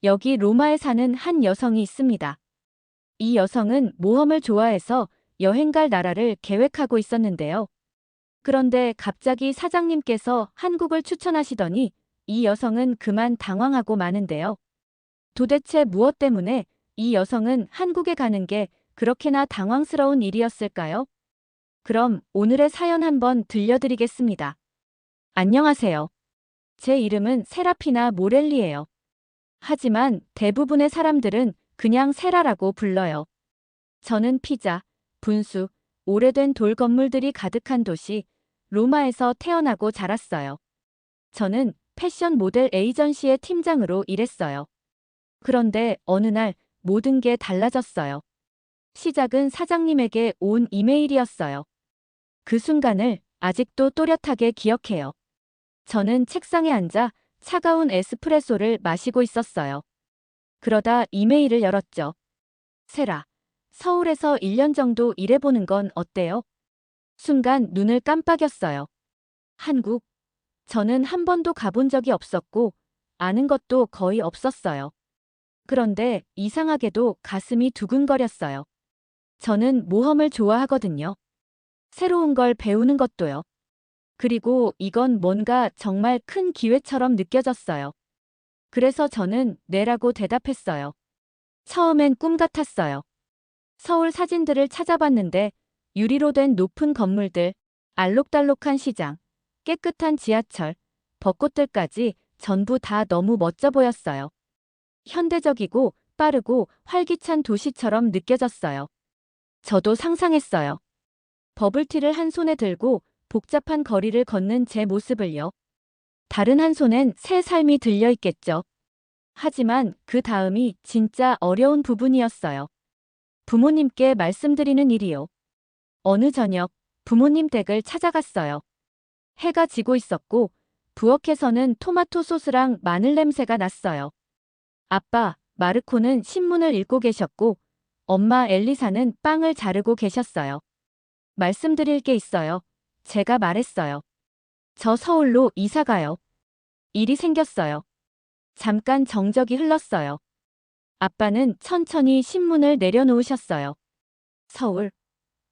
여기 로마에 사는 한 여성이 있습니다. 이 여성은 모험을 좋아해서 여행 갈 나라를 계획하고 있었는데요. 그런데 갑자기 사장님께서 한국을 추천하시더니 이 여성은 그만 당황하고 마는데요. 도대체 무엇 때문에 이 여성은 한국에 가는 게 그렇게나 당황스러운 일이었을까요? 그럼 오늘의 사연 한번 들려드리겠습니다. 안녕하세요. 제 이름은 세라피나 모렐리예요. 하지만 대부분의 사람들은 그냥 세라라고 불러요. 저는 피자, 분수, 오래된 돌 건물들이 가득한 도시, 로마에서 태어나고 자랐어요. 저는 패션 모델 에이전시의 팀장으로 일했어요. 그런데 어느 날 모든 게 달라졌어요. 시작은 사장님에게 온 이메일이었어요. 그 순간을 아직도 또렷하게 기억해요. 저는 책상에 앉아 차가운 에스프레소를 마시고 있었어요. 그러다 이메일을 열었죠. 세라, 서울에서 1년 정도 일해보는 건 어때요? 순간 눈을 깜빡였어요. 한국. 저는 한 번도 가본 적이 없었고, 아는 것도 거의 없었어요. 그런데 이상하게도 가슴이 두근거렸어요. 저는 모험을 좋아하거든요. 새로운 걸 배우는 것도요. 그리고 이건 뭔가 정말 큰 기회처럼 느껴졌어요. 그래서 저는 네라고 대답했어요. 처음엔 꿈 같았어요. 서울 사진들을 찾아봤는데 유리로 된 높은 건물들, 알록달록한 시장, 깨끗한 지하철, 벚꽃들까지 전부 다 너무 멋져 보였어요. 현대적이고 빠르고 활기찬 도시처럼 느껴졌어요. 저도 상상했어요. 버블티를 한 손에 들고 복잡한 거리를 걷는 제 모습을요. 다른 한 손엔 새 삶이 들려 있겠죠. 하지만 그 다음이 진짜 어려운 부분이었어요. 부모님께 말씀드리는 일이요. 어느 저녁 부모님 댁을 찾아갔어요. 해가 지고 있었고 부엌에서는 토마토 소스랑 마늘 냄새가 났어요. 아빠, 마르코는 신문을 읽고 계셨고 엄마 엘리사는 빵을 자르고 계셨어요. 말씀드릴 게 있어요. 제가 말했어요. 저 서울로 이사 가요. 일이 생겼어요. 잠깐 정적이 흘렀어요. 아빠는 천천히 신문을 내려놓으셨어요. 서울.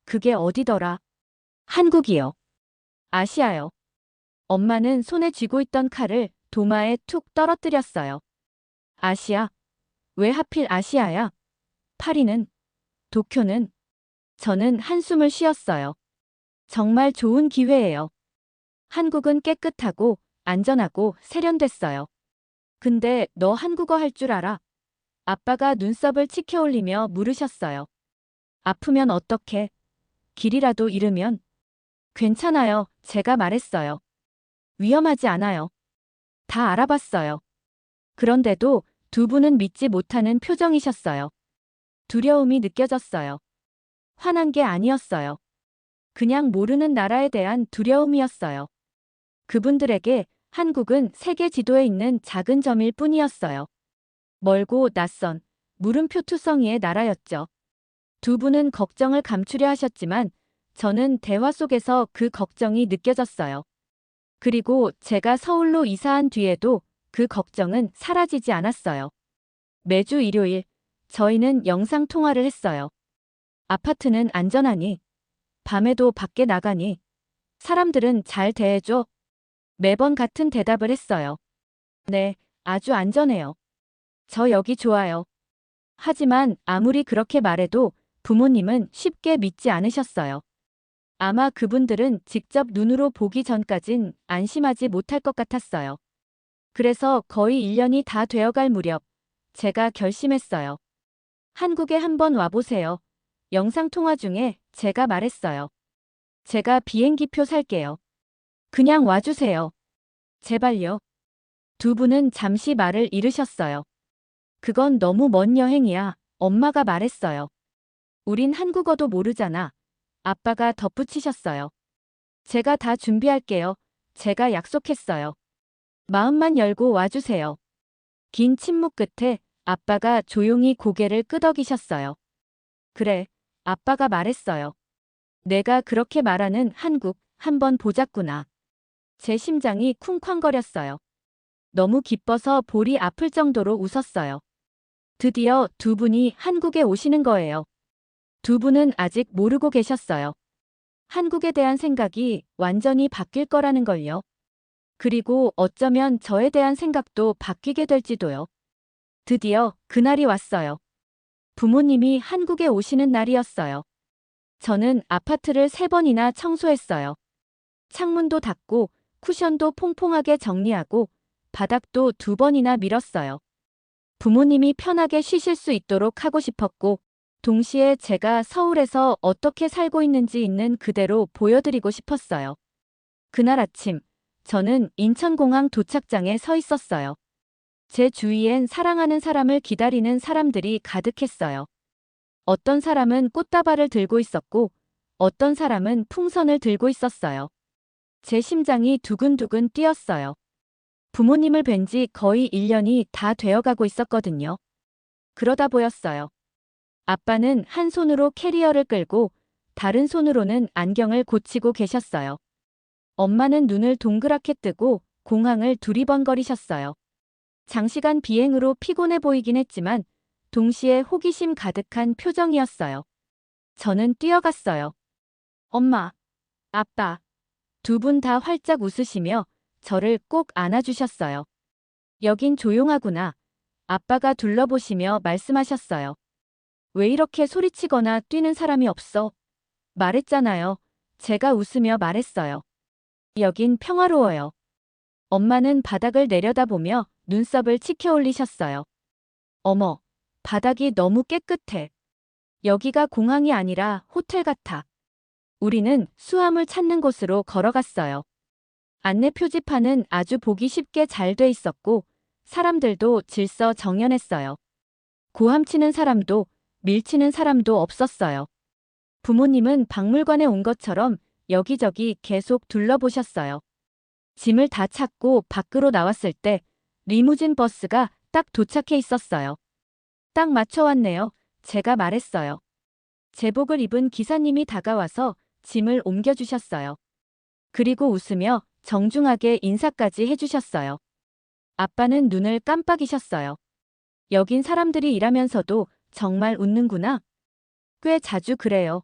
그게 어디더라? 한국이요. 아시아요. 엄마는 손에 쥐고 있던 칼을 도마에 툭 떨어뜨렸어요. 아시아? 왜 하필 아시아야? 파리는? 도쿄는? 저는 한숨을 쉬었어요. 정말 좋은 기회예요. 한국은 깨끗하고 안전하고 세련됐어요. 근데 너 한국어 할 줄 알아? 아빠가 눈썹을 치켜 올리며 물으셨어요. 아프면 어떡해? 길이라도 잃으면? 괜찮아요. 제가 말했어요. 위험하지 않아요. 다 알아봤어요. 그런데도 두 분은 믿지 못하는 표정이셨어요. 두려움이 느껴졌어요. 화난 게 아니었어요. 그냥 모르는 나라에 대한 두려움이었어요. 그분들에게 한국은 세계 지도에 있는 작은 점일 뿐이었어요. 멀고 낯선 물음표 투성이의 나라였죠. 두 분은 걱정을 감추려 하셨지만 저는 대화 속에서 그 걱정이 느껴졌어요. 그리고 제가 서울로 이사한 뒤에도 그 걱정은 사라지지 않았어요. 매주 일요일 저희는 영상 통화를 했어요. 아파트는 안전하니? 밤에도 밖에 나가니? 사람들은 잘 대해줘? 매번 같은 대답을 했어요. 네, 아주 안전해요. 저 여기 좋아요. 하지만 아무리 그렇게 말해도 부모님은 쉽게 믿지 않으셨어요. 아마 그분들은 직접 눈으로 보기 전까진 안심하지 못할 것 같았어요. 그래서 거의 1년이 다 되어갈 무렵 제가 결심했어요. 한국에 한번 와보세요. 영상통화 중에 제가 말했어요. 제가 비행기표 살게요. 그냥 와주세요. 제발요. 두 분은 잠시 말을 잃으셨어요. 그건 너무 먼 여행이야. 엄마가 말했어요. 우린 한국어도 모르잖아. 아빠가 덧붙이셨어요. 제가 다 준비할게요. 제가 약속했어요. 마음만 열고 와주세요. 긴 침묵 끝에 아빠가 조용히 고개를 끄덕이셨어요. 그래, 아빠가 말했어요. 내가 그렇게 말하는 한국 한번 보자꾸나. 제 심장이 쿵쾅거렸어요. 너무 기뻐서 볼이 아플 정도로 웃었어요. 드디어 두 분이 한국에 오시는 거예요. 두 분은 아직 모르고 계셨어요. 한국에 대한 생각이 완전히 바뀔 거라는 걸요. 그리고 어쩌면 저에 대한 생각도 바뀌게 될지도요. 드디어 그날이 왔어요. 부모님이 한국에 오시는 날이었어요. 저는 아파트를 3번이나 청소했어요. 창문도 닫고 쿠션도 퐁퐁하게 정리하고 바닥도 2번이나 밀었어요. 부모님이 편하게 쉬실 수 있도록 하고 싶었고, 동시에 제가 서울에서 어떻게 살고 있는지 있는 그대로 보여드리고 싶었어요. 그날 아침, 저는 인천공항 도착장에 서 있었어요. 제 주위엔 사랑하는 사람을 기다리는 사람들이 가득했어요. 어떤 사람은 꽃다발을 들고 있었고, 어떤 사람은 풍선을 들고 있었어요. 제 심장이 두근두근 뛰었어요. 부모님을 뵌 지 거의 1년이 다 되어가고 있었거든요. 그러다 보였어요. 아빠는 한 손으로 캐리어를 끌고 다른 손으로는 안경을 고치고 계셨어요. 엄마는 눈을 동그랗게 뜨고 공항을 두리번거리셨어요. 장시간 비행으로 피곤해 보이긴 했지만 동시에 호기심 가득한 표정이었어요. 저는 뛰어갔어요. 엄마, 아빠, 두 분 다 활짝 웃으시며 저를 꼭 안아주셨어요. 여긴 조용하구나. 아빠가 둘러보시며 말씀하셨어요. 왜 이렇게 소리치거나 뛰는 사람이 없어? 말했잖아요. 제가 웃으며 말했어요. 여긴 평화로워요. 엄마는 바닥을 내려다보며 눈썹을 치켜 올리셨어요. 어머, 바닥이 너무 깨끗해. 여기가 공항이 아니라 호텔 같아. 우리는 수암을 찾는 곳으로 걸어갔어요. 안내 표지판은 아주 보기 쉽게 잘 돼 있었고 사람들도 질서정연했어요. 고함치는 사람도 밀치는 사람도 없었어요. 부모님은 박물관에 온 것처럼 여기저기 계속 둘러보셨어요. 짐을 다 찾고 밖으로 나왔을 때 리무진 버스가 딱 도착해 있었어요. 딱 맞춰 왔네요. 제가 말했어요. 제복을 입은 기사님이 다가와서 짐을 옮겨주셨어요. 그리고 웃으며 정중하게 인사까지 해주셨어요. 아빠는 눈을 깜빡이셨어요. 여긴 사람들이 일하면서도 정말 웃는구나. 꽤 자주 그래요.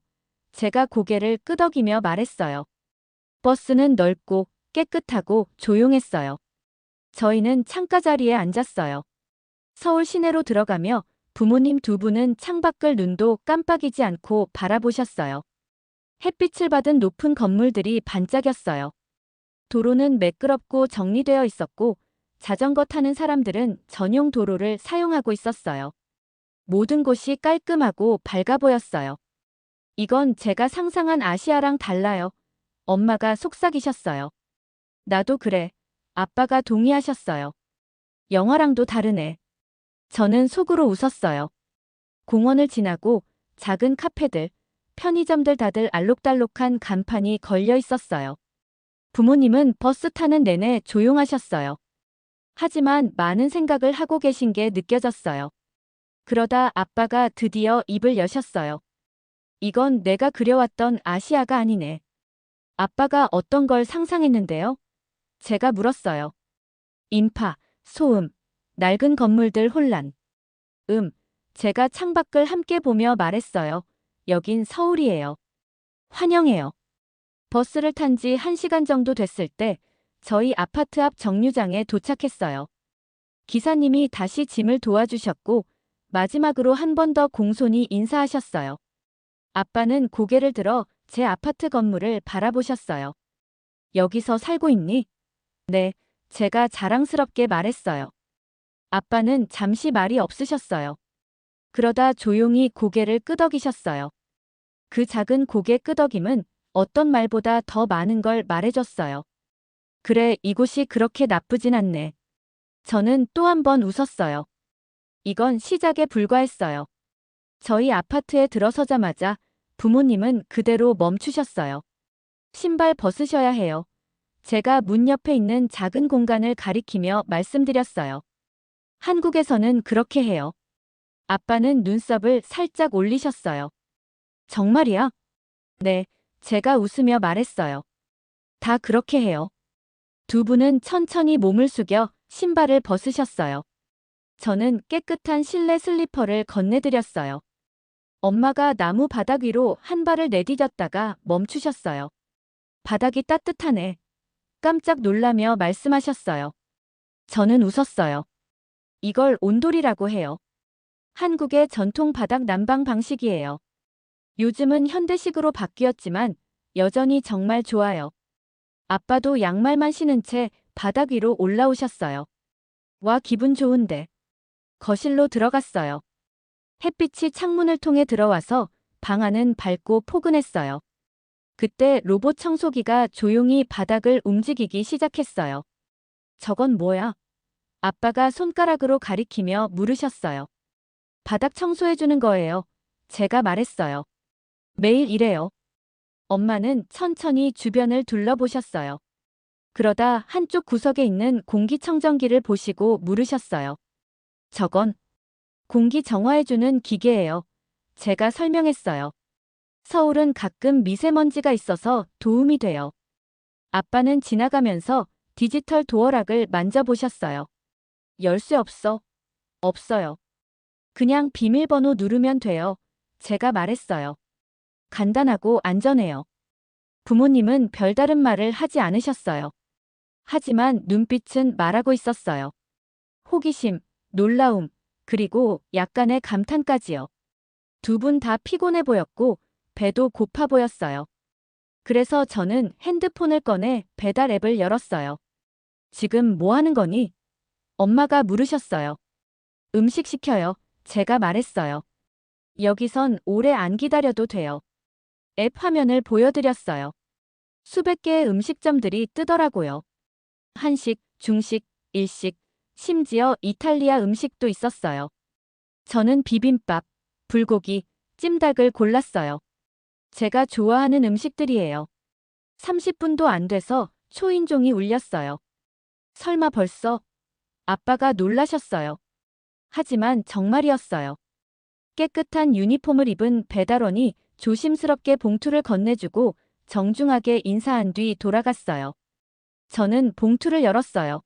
제가 고개를 끄덕이며 말했어요. 버스는 넓고 깨끗하고 조용했어요. 저희는 창가 자리에 앉았어요. 서울 시내로 들어가며 부모님 두 분은 창밖을 눈도 깜빡이지 않고 바라보셨어요. 햇빛을 받은 높은 건물들이 반짝였어요. 도로는 매끄럽고 정리되어 있었고 자전거 타는 사람들은 전용 도로를 사용하고 있었어요. 모든 곳이 깔끔하고 밝아 보였어요. 이건 제가 상상한 아시아랑 달라요. 엄마가 속삭이셨어요. 나도 그래. 아빠가 동의하셨어요. 영화랑도 다르네. 저는 속으로 웃었어요. 공원을 지나고 작은 카페들, 편의점들 다들 알록달록한 간판이 걸려 있었어요. 부모님은 버스 타는 내내 조용하셨어요. 하지만 많은 생각을 하고 계신 게 느껴졌어요. 그러다 아빠가 드디어 입을 여셨어요. 이건 내가 그려왔던 아시아가 아니네. 아빠가 어떤 걸 상상했는데요? 제가 물었어요. 인파, 소음, 낡은 건물들 혼란. 제가 창밖을 함께 보며 말했어요. 여긴 서울이에요. 환영해요. 버스를 탄 지 1시간 정도 됐을 때 저희 아파트 앞 정류장에 도착했어요. 기사님이 다시 짐을 도와주셨고 마지막으로 한 번 더 공손히 인사하셨어요. 아빠는 고개를 들어 제 아파트 건물을 바라보셨어요. 여기서 살고 있니? 네, 제가 자랑스럽게 말했어요. 아빠는 잠시 말이 없으셨어요. 그러다 조용히 고개를 끄덕이셨어요. 그 작은 고개 끄덕임은 어떤 말보다 더 많은 걸 말해줬어요. 그래, 이곳이 그렇게 나쁘진 않네. 저는 또 한 번 웃었어요. 이건 시작에 불과했어요. 저희 아파트에 들어서자마자 부모님은 그대로 멈추셨어요. 신발 벗으셔야 해요. 제가 문 옆에 있는 작은 공간을 가리키며 말씀드렸어요. 한국에서는 그렇게 해요. 아빠는 눈썹을 살짝 올리셨어요. 정말이야? 네, 제가 웃으며 말했어요. 다 그렇게 해요. 두 분은 천천히 몸을 숙여 신발을 벗으셨어요. 저는 깨끗한 실내 슬리퍼를 건네드렸어요. 엄마가 나무 바닥 위로 한 발을 내디뎠다가 멈추셨어요. 바닥이 따뜻하네. 깜짝 놀라며 말씀하셨어요. 저는 웃었어요. 이걸 온돌이라고 해요. 한국의 전통 바닥 난방 방식이에요. 요즘은 현대식으로 바뀌었지만 여전히 정말 좋아요. 아빠도 양말만 신은 채 바닥 위로 올라오셨어요. 와, 기분 좋은데. 거실로 들어갔어요. 햇빛이 창문을 통해 들어와서 방 안은 밝고 포근했어요. 그때 로봇 청소기가 조용히 바닥을 움직이기 시작했어요. 저건 뭐야? 아빠가 손가락으로 가리키며 물으셨어요. 바닥 청소해주는 거예요. 제가 말했어요. 매일 이래요. 엄마는 천천히 주변을 둘러보셨어요. 그러다 한쪽 구석에 있는 공기청정기를 보시고 물으셨어요. 저건 공기 정화해주는 기계예요. 제가 설명했어요. 서울은 가끔 미세먼지가 있어서 도움이 돼요. 아빠는 지나가면서 디지털 도어락을 만져보셨어요. 열쇠 없어? 없어요. 그냥 비밀번호 누르면 돼요. 제가 말했어요. 간단하고 안전해요. 부모님은 별다른 말을 하지 않으셨어요. 하지만 눈빛은 말하고 있었어요. 호기심, 놀라움, 그리고 약간의 감탄까지요. 두 분 다 피곤해 보였고 배도 고파 보였어요. 그래서 저는 핸드폰을 꺼내 배달 앱을 열었어요. 지금 뭐 하는 거니? 엄마가 물으셨어요. 음식 시켜요. 제가 말했어요. 여기선 오래 안 기다려도 돼요. 앱 화면을 보여드렸어요. 수백 개의 음식점들이 뜨더라고요. 한식, 중식, 일식, 심지어 이탈리아 음식도 있었어요. 저는 비빔밥, 불고기, 찜닭을 골랐어요. 제가 좋아하는 음식들이에요. 30분도 안 돼서 초인종이 울렸어요. 설마 벌써? 아빠가 놀라셨어요. 하지만 정말이었어요. 깨끗한 유니폼을 입은 배달원이 조심스럽게 봉투를 건네주고 정중하게 인사한 뒤 돌아갔어요. 저는 봉투를 열었어요.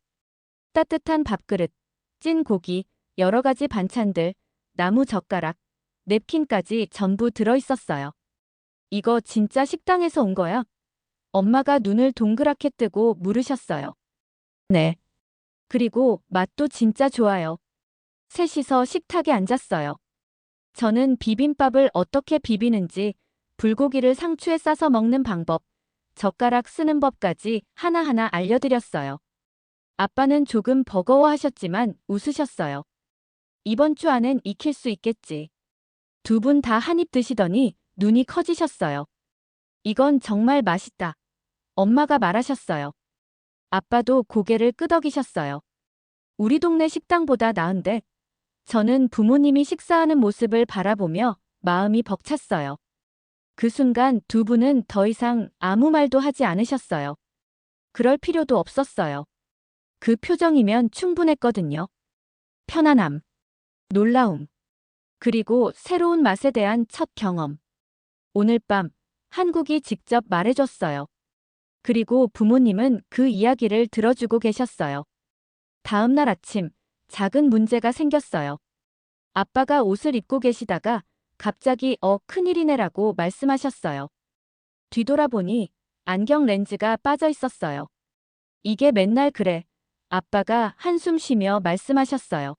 따뜻한 밥그릇, 찐 고기, 여러 가지 반찬들, 나무 젓가락, 냅킨까지 전부 들어있었어요. 이거 진짜 식당에서 온 거야? 엄마가 눈을 동그랗게 뜨고 물으셨어요. 네. 그리고 맛도 진짜 좋아요. 셋이서 식탁에 앉았어요. 저는 비빔밥을 어떻게 비비는지, 불고기를 상추에 싸서 먹는 방법, 젓가락 쓰는 법까지 하나하나 알려드렸어요. 아빠는 조금 버거워하셨지만 웃으셨어요. 이번 주 안엔 익힐 수 있겠지. 두 분 다 한 입 드시더니 눈이 커지셨어요. 이건 정말 맛있다. 엄마가 말하셨어요. 아빠도 고개를 끄덕이셨어요. 우리 동네 식당보다 나은데? 저는 부모님이 식사하는 모습을 바라보며 마음이 벅찼어요. 그 순간 두 분은 더 이상 아무 말도 하지 않으셨어요. 그럴 필요도 없었어요. 그 표정이면 충분했거든요. 편안함, 놀라움, 그리고 새로운 맛에 대한 첫 경험. 오늘 밤 한국이 직접 말해줬어요. 그리고 부모님은 그 이야기를 들어주고 계셨어요. 다음 날 아침, 작은 문제가 생겼어요. 아빠가 옷을 입고 계시다가 갑자기 큰일이네라고 말씀하셨어요. 뒤돌아보니 안경 렌즈가 빠져 있었어요. 이게 맨날 그래. 아빠가 한숨 쉬며 말씀하셨어요.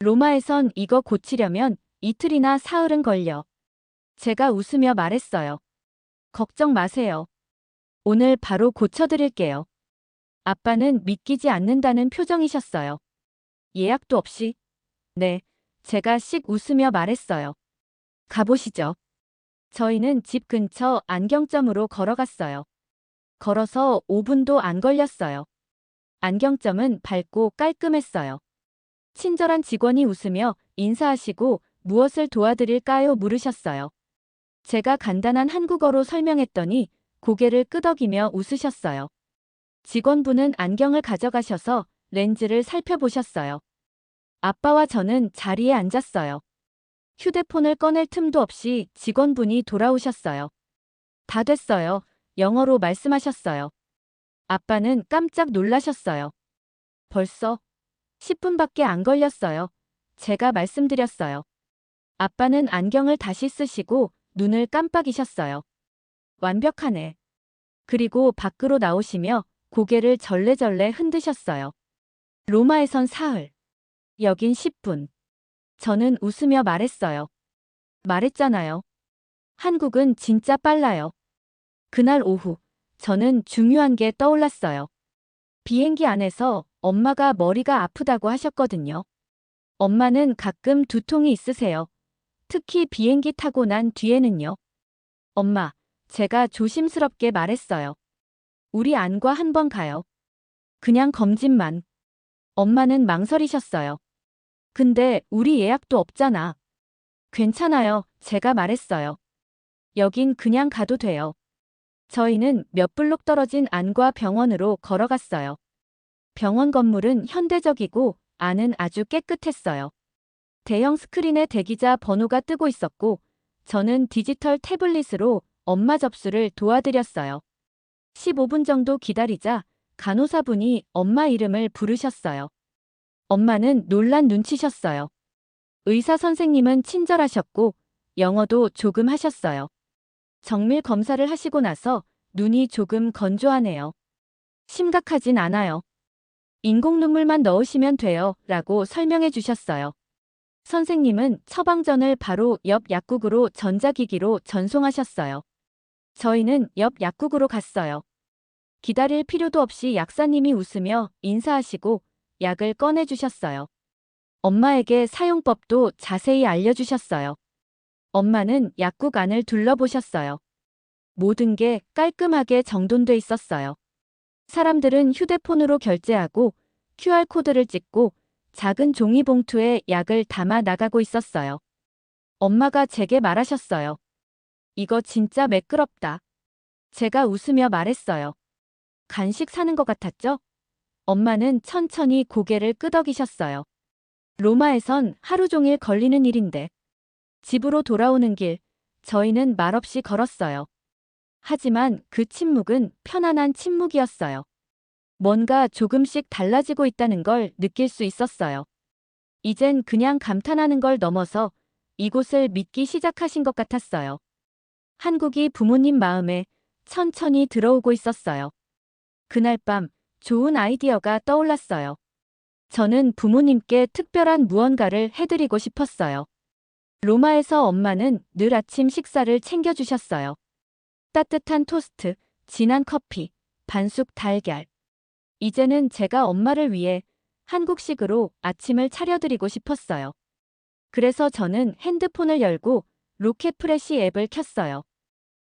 로마에선 이거 고치려면 이틀이나 사흘은 걸려. 제가 웃으며 말했어요. 걱정 마세요. 오늘 바로 고쳐드릴게요. 아빠는 믿기지 않는다는 표정이셨어요. 예약도 없이? 네, 제가 씩 웃으며 말했어요. 가보시죠. 저희는 집 근처 안경점으로 걸어갔어요. 걸어서 5분도 안 걸렸어요. 안경점은 밝고 깔끔했어요. 친절한 직원이 웃으며 인사하시고 무엇을 도와드릴까요? 물으셨어요. 제가 간단한 한국어로 설명했더니 고개를 끄덕이며 웃으셨어요. 직원분은 안경을 가져가셔서 렌즈를 살펴보셨어요. 아빠와 저는 자리에 앉았어요. 휴대폰을 꺼낼 틈도 없이 직원분이 돌아오셨어요. 다 됐어요. 영어로 말씀하셨어요. 아빠는 깜짝 놀라셨어요. 벌써 10분밖에 안 걸렸어요. 제가 말씀드렸어요. 아빠는 안경을 다시 쓰시고 눈을 깜빡이셨어요. 완벽하네. 그리고 밖으로 나오시며 고개를 절레절레 흔드셨어요. 로마에선 사흘, 여긴 10분. 저는 웃으며 말했어요. 말했잖아요. 한국은 진짜 빨라요. 그날 오후, 저는 중요한 게 떠올랐어요. 비행기 안에서 엄마가 머리가 아프다고 하셨거든요. 엄마는 가끔 두통이 있으세요. 특히 비행기 타고 난 뒤에는요. 엄마, 제가 조심스럽게 말했어요. 우리 안과 한번 가요. 그냥 검진만. 엄마는 망설이셨어요. 근데 우리 예약도 없잖아. 괜찮아요. 제가 말했어요. 여긴 그냥 가도 돼요. 저희는 몇 블록 떨어진 안과 병원으로 걸어갔어요. 병원 건물은 현대적이고 안은 아주 깨끗했어요. 대형 스크린에 대기자 번호가 뜨고 있었고 저는 디지털 태블릿으로 엄마 접수를 도와드렸어요. 15분 정도 기다리자 간호사분이 엄마 이름을 부르셨어요. 엄마는 놀란 눈치셨어요. 의사 선생님은 친절하셨고 영어도 조금 하셨어요. 정밀 검사를 하시고 나서 눈이 조금 건조하네요. 심각하진 않아요. 인공 눈물만 넣으시면 돼요. 라고 설명해 주셨어요. 선생님은 처방전을 바로 옆 약국으로 전자기기로 전송하셨어요. 저희는 옆 약국으로 갔어요. 기다릴 필요도 없이 약사님이 웃으며 인사하시고 약을 꺼내주셨어요. 엄마에게 사용법도 자세히 알려주셨어요. 엄마는 약국 안을 둘러보셨어요. 모든 게 깔끔하게 정돈돼 있었어요. 사람들은 휴대폰으로 결제하고 QR코드를 찍고 작은 종이봉투에 약을 담아 나가고 있었어요. 엄마가 제게 말하셨어요. 이거 진짜 매끄럽다. 제가 웃으며 말했어요. 간식 사는 것 같았죠? 엄마는 천천히 고개를 끄덕이셨어요. 로마에선 하루 종일 걸리는 일인데. 집으로 돌아오는 길, 저희는 말없이 걸었어요. 하지만 그 침묵은 편안한 침묵이었어요. 뭔가 조금씩 달라지고 있다는 걸 느낄 수 있었어요. 이젠 그냥 감탄하는 걸 넘어서 이곳을 믿기 시작하신 것 같았어요. 한국이 부모님 마음에 천천히 들어오고 있었어요. 그날 밤 좋은 아이디어가 떠올랐어요. 저는 부모님께 특별한 무언가를 해드리고 싶었어요. 로마에서 엄마는 늘 아침 식사를 챙겨주셨어요. 따뜻한 토스트, 진한 커피, 반숙 달걀. 이제는 제가 엄마를 위해 한국식으로 아침을 차려드리고 싶었어요. 그래서 저는 핸드폰을 열고 로켓프레시 앱을 켰어요.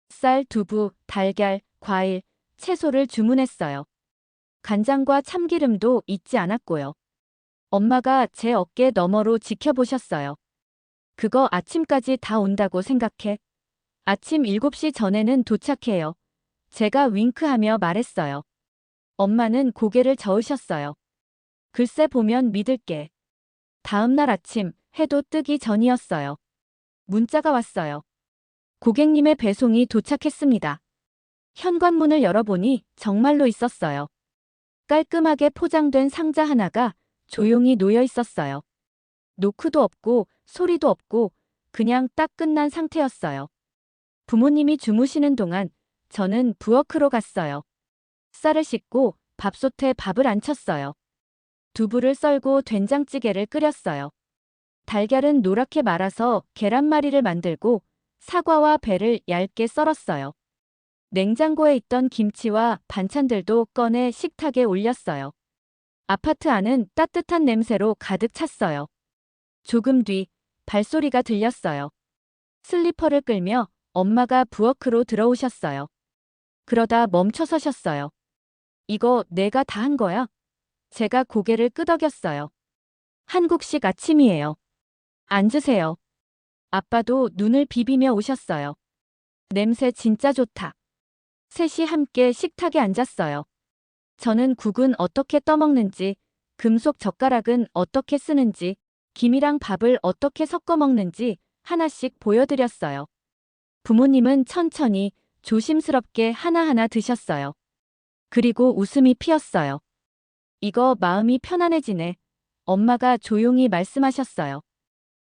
쌀, 두부, 달걀, 과일, 채소를 주문했어요. 간장과 참기름도 잊지 않았고요. 엄마가 제 어깨 너머로 지켜보셨어요. 그거 아침까지 다 온다고 생각해. 아침 7시 전에는 도착해요. 제가 윙크하며 말했어요. 엄마는 고개를 저으셨어요. 글쎄 보면 믿을게. 다음 날 아침 해도 뜨기 전이었어요. 문자가 왔어요. 고객님의 배송이 도착했습니다. 현관문을 열어보니 정말로 있었어요. 깔끔하게 포장된 상자 하나가 조용히 놓여 있었어요. 노크도 없고 소리도 없고 그냥 딱 끝난 상태였어요. 부모님이 주무시는 동안 저는 부엌으로 갔어요. 쌀을 씻고 밥솥에 밥을 안 쳤어요. 두부를 썰고 된장찌개를 끓였어요. 달걀은 노랗게 말아서 계란말이를 만들고 사과와 배를 얇게 썰었어요. 냉장고에 있던 김치와 반찬들도 꺼내 식탁에 올렸어요. 아파트 안은 따뜻한 냄새로 가득 찼어요. 조금 뒤 발소리가 들렸어요. 슬리퍼를 끌며 엄마가 부엌으로 들어오셨어요. 그러다 멈춰 서셨어요. 이거 내가 다 한 거야? 제가 고개를 끄덕였어요. 한국식 아침이에요. 앉으세요. 아빠도 눈을 비비며 오셨어요. 냄새 진짜 좋다. 셋이 함께 식탁에 앉았어요. 저는 국은 어떻게 떠먹는지, 금속 젓가락은 어떻게 쓰는지, 김이랑 밥을 어떻게 섞어 먹는지 하나씩 보여드렸어요. 부모님은 천천히 조심스럽게 하나하나 드셨어요. 그리고 웃음이 피었어요. 이거 마음이 편안해지네. 엄마가 조용히 말씀하셨어요.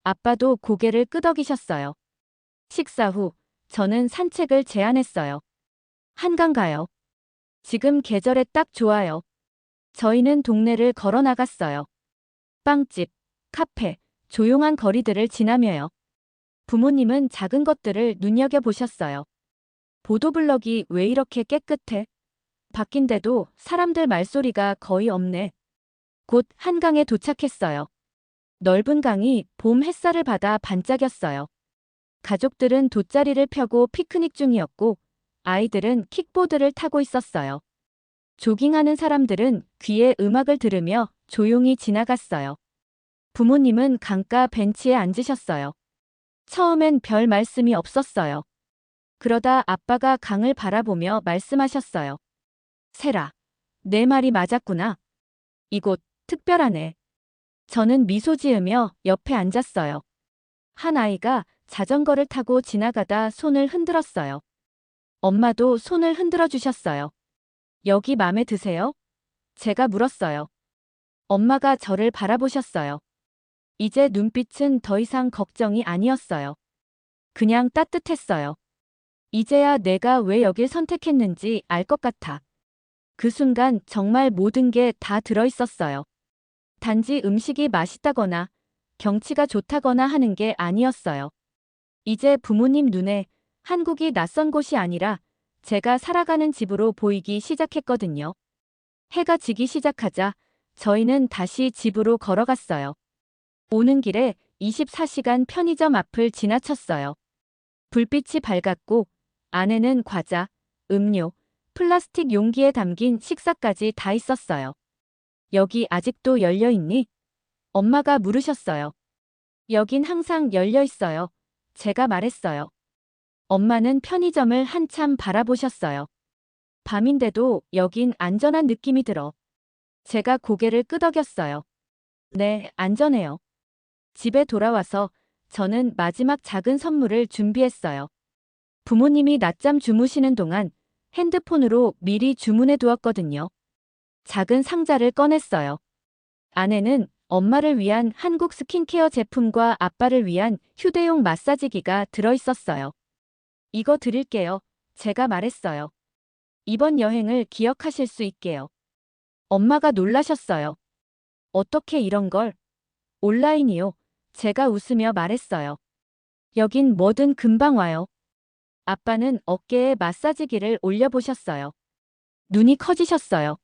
아빠도 고개를 끄덕이셨어요. 식사 후 저는 산책을 제안했어요. 한강 가요. 지금 계절에 딱 좋아요. 저희는 동네를 걸어 나갔어요. 빵집, 카페, 조용한 거리들을 지나며요. 부모님은 작은 것들을 눈여겨보셨어요. 보도블럭이 왜 이렇게 깨끗해? 바뀐데도 사람들 말소리가 거의 없네. 곧 한강에 도착했어요. 넓은 강이 봄 햇살을 받아 반짝였어요. 가족들은 돗자리를 펴고 피크닉 중이었고 아이들은 킥보드를 타고 있었어요. 조깅하는 사람들은 귀에 음악을 들으며 조용히 지나갔어요. 부모님은 강가 벤치에 앉으셨어요. 처음엔 별 말씀이 없었어요. 그러다 아빠가 강을 바라보며 말씀하셨어요. 세라, 내 말이 맞았구나. 이곳 특별하네. 저는 미소 지으며 옆에 앉았어요. 한 아이가 자전거를 타고 지나가다 손을 흔들었어요. 엄마도 손을 흔들어 주셨어요. 여기 맘에 드세요? 제가 물었어요. 엄마가 저를 바라보셨어요. 이제 눈빛은 더 이상 걱정이 아니었어요. 그냥 따뜻했어요. 이제야 내가 왜 여길 선택했는지 알 것 같아. 그 순간 정말 모든 게 다 들어있었어요. 단지 음식이 맛있다거나 경치가 좋다거나 하는 게 아니었어요. 이제 부모님 눈에 한국이 낯선 곳이 아니라 제가 살아가는 집으로 보이기 시작했거든요. 해가 지기 시작하자 저희는 다시 집으로 걸어갔어요. 오는 길에 24시간 편의점 앞을 지나쳤어요. 불빛이 밝았고 안에는 과자, 음료, 플라스틱 용기에 담긴 식사까지 다 있었어요. 여기 아직도 열려 있니? 엄마가 물으셨어요. 여긴 항상 열려 있어요. 제가 말했어요. 엄마는 편의점을 한참 바라보셨어요. 밤인데도 여긴 안전한 느낌이 들어. 제가 고개를 끄덕였어요. 네, 안전해요. 집에 돌아와서 저는 마지막 작은 선물을 준비했어요. 부모님이 낮잠 주무시는 동안 핸드폰으로 미리 주문해 두었거든요. 작은 상자를 꺼냈어요. 안에는 엄마를 위한 한국 스킨케어 제품과 아빠를 위한 휴대용 마사지기가 들어있었어요. 이거 드릴게요. 제가 말했어요. 이번 여행을 기억하실 수 있게요. 엄마가 놀라셨어요. 어떻게 이런 걸? 온라인이요. 제가 웃으며 말했어요. 여긴 뭐든 금방 와요. 아빠는 어깨에 마사지기를 올려보셨어요. 눈이 커지셨어요.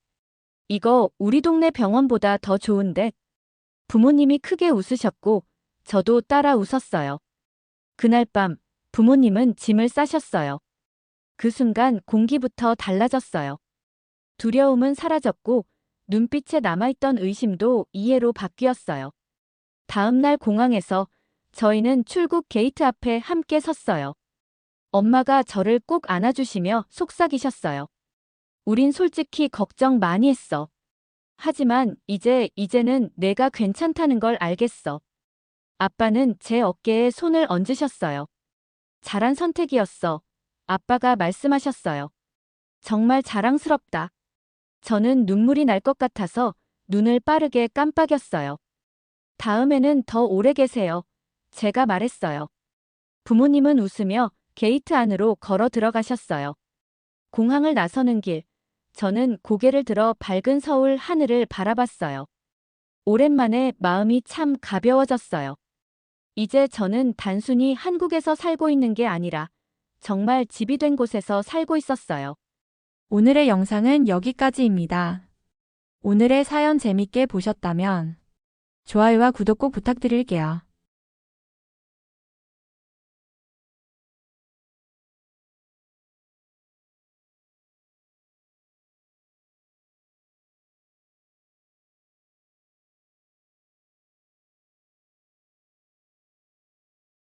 이거 우리 동네 병원보다 더 좋은데? 부모님이 크게 웃으셨고 저도 따라 웃었어요. 그날 밤 부모님은 짐을 싸셨어요. 그 순간 공기부터 달라졌어요. 두려움은 사라졌고 눈빛에 남아있던 의심도 이해로 바뀌었어요. 다음 날 공항에서 저희는 출국 게이트 앞에 함께 섰어요. 엄마가 저를 꼭 안아주시며 속삭이셨어요. 우린 솔직히 걱정 많이 했어. 하지만 이제는 내가 괜찮다는 걸 알겠어. 아빠는 제 어깨에 손을 얹으셨어요. 잘한 선택이었어. 아빠가 말씀하셨어요. 정말 자랑스럽다. 저는 눈물이 날 것 같아서 눈을 빠르게 깜빡였어요. 다음에는 더 오래 계세요. 제가 말했어요. 부모님은 웃으며 게이트 안으로 걸어 들어가셨어요. 공항을 나서는 길, 저는 고개를 들어 밝은 서울 하늘을 바라봤어요. 오랜만에 마음이 참 가벼워졌어요. 이제 저는 단순히 한국에서 살고 있는 게 아니라 정말 집이 된 곳에서 살고 있었어요. 오늘의 영상은 여기까지입니다. 오늘의 사연 재밌게 보셨다면 좋아요와 구독 꼭 부탁드릴게요.